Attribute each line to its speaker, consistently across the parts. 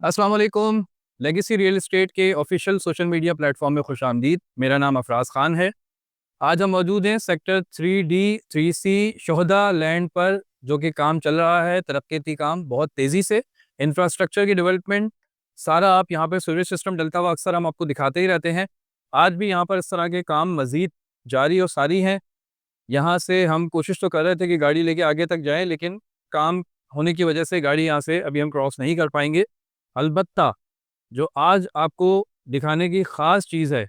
Speaker 1: अस्सलाम वालेकुम। Legacy real estate के ऑफिशियल सोशल मीडिया प्लेटफॉर्म में खुशामदीद। मेरा नाम अफराज खान है। आज हम मौजूद हैं सेक्टर 3D 3C शोहदा लैंड पर, जो कि काम चल रहा है, तरक्की काम बहुत तेज़ी से, इंफ्रास्ट्रक्चर की डेवलपमेंट सारा आप यहाँ पर सीवरेज सिस्टम डलता हुआ अक्सर हम आपको दिखाते ही रहते हैं। आज भी यहाँ पर इस तरह के काम मज़ीद जारी और सारी हैं। यहाँ से हम कोशिश तो कर रहे थे कि गाड़ी लेके आगे तक जाएँ, लेकिन काम होने की वजह से गाड़ी यहाँ से अभी हम क्रॉस नहीं कर पाएँगे। अलबत्ता जो आज आपको दिखाने की ख़ास चीज़ है,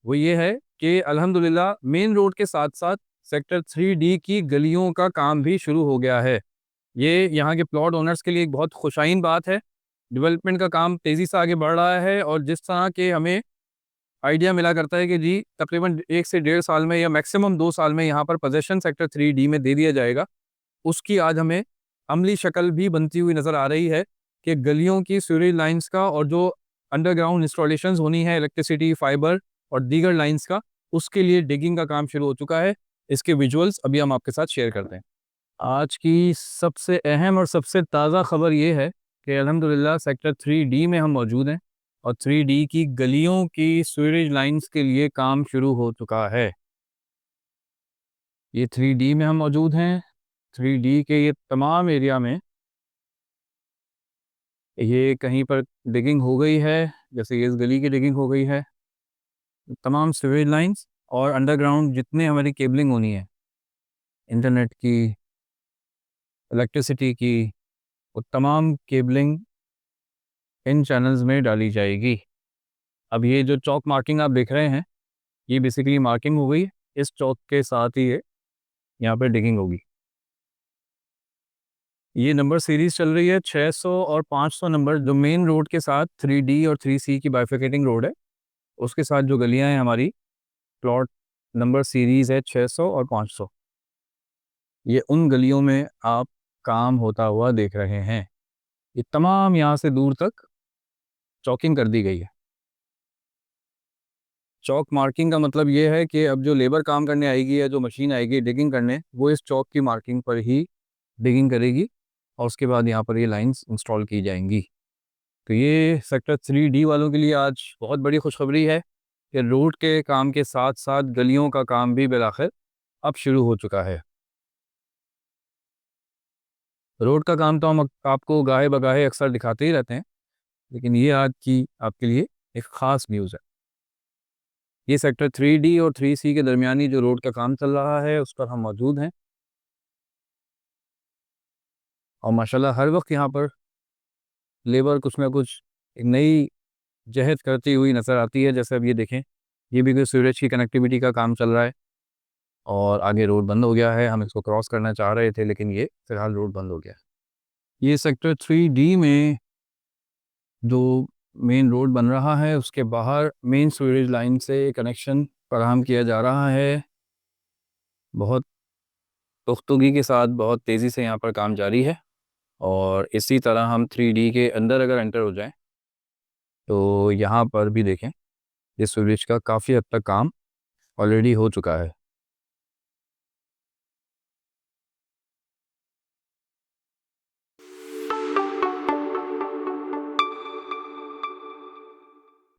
Speaker 1: वो ये है कि अल्हम्दुलिल्लाह मेन रोड के साथ-साथ सेक्टर 3D की गलियों का काम भी शुरू हो गया है। ये यहाँ के प्लॉट ओनर्स के लिए एक बहुत खुशाइन बात है। डेवलपमेंट का काम तेज़ी से आगे बढ़ रहा है और जिस तरह के हमें आइडिया मिला करता है कि जी तकरीबन 1 से डेढ़ साल में या मैक्सिमम 2 साल में यहाँ पर पोज़ेशन सेक्टर 3D में दे दिया जाएगा, उसकी आज हमें अमली शक्ल भी बनती हुई नज़र आ रही है कि गलियों की सीवरेज लाइन्स का और जो अंडरग्राउंड इंस्टॉलेशंस होनी है इलेक्ट्रिसिटी, फाइबर और दीगर लाइन्स का, उसके लिए डिगिंग का काम शुरू हो चुका है। इसके विजुअल्स अभी हम आपके साथ शेयर करते हैं। आज की सबसे अहम और सबसे ताज़ा खबर ये है कि अल्हम्दुलिल्लाह सेक्टर 3D में हम मौजूद हैं और 3D की गलियों की सीवरेज लाइन्स के लिए काम शुरू हो चुका है। ये 3D में हम मौजूद हैं। 3D के ये तमाम एरिया में ये कहीं पर डिगिंग हो गई है, जैसे ये इस गली की डिगिंग हो गई है। तमाम सीवरेज लाइन्स और अंडरग्राउंड जितने हमारी केबलिंग होनी है, इंटरनेट की, इलेक्ट्रिसिटी की, वो तमाम केबलिंग इन चैनल्स में डाली जाएगी। अब ये जो चौक मार्किंग आप देख रहे हैं, ये बेसिकली मार्किंग हो गई है। इस चौक के साथ ही ये यहाँ पे डिगिंग होगी। ये नंबर सीरीज़ चल रही है 600 और 500 नंबर, जो मेन रोड के साथ 3D और 3C की बाइफरकेटिंग रोड है, उसके साथ जो गलियाँ हैं हमारी, प्लॉट नंबर सीरीज़ है 600 और 500। ये उन गलियों में आप काम होता हुआ देख रहे हैं। ये तमाम यहाँ से दूर तक चौकिंग कर दी गई है। चौक मार्किंग का मतलब ये है कि अब जो लेबर काम करने आएगी या जो मशीन आएगी डिगिंग करने, वो इस चौक की मार्किंग पर ही डिगिंग करेगी और उसके बाद यहाँ पर ये लाइन्स इंस्टॉल की जाएंगी। तो ये सेक्टर 3D वालों के लिए आज बहुत बड़ी खुशखबरी है कि रोड के काम के साथ-साथ गलियों का काम भी बिलाखिर अब शुरू हो चुका है। रोड का काम तो हम आपको गाहे-बगाहे अक्सर दिखाते ही रहते हैं, लेकिन ये आज की आपके लिए एक ख़ास न्यूज़ है। ये सेक्टर 3D और 3C के दरमियानी जो रोड का काम चल रहा है, उस पर हम मौजूद हैं और माशाल्लाह हर वक़्त यहाँ पर लेबर कुछ ना कुछ एक नई जहद करती हुई नज़र आती है। जैसे अब ये देखें, ये भी कोई सीवरेज की कनेक्टिविटी का काम चल रहा है और आगे रोड बंद हो गया है। हम इसको क्रॉस करना चाह रहे थे, लेकिन ये फ़िलहाल रोड बंद हो गया है। ये सेक्टर 3D में जो मेन रोड बन रहा है, उसके बाहर मेन सीवरेज लाइन से कनेक्शन फराहम किया जा रहा है। बहुत पुख्तगी के साथ, बहुत तेज़ी से यहाँ पर काम जारी है और इसी तरह हम 3D के अंदर अगर एंटर हो जाएँ, तो यहाँ पर भी देखें, इस सीवरेज का काफ़ी हद तक काम ऑलरेडी हो चुका है।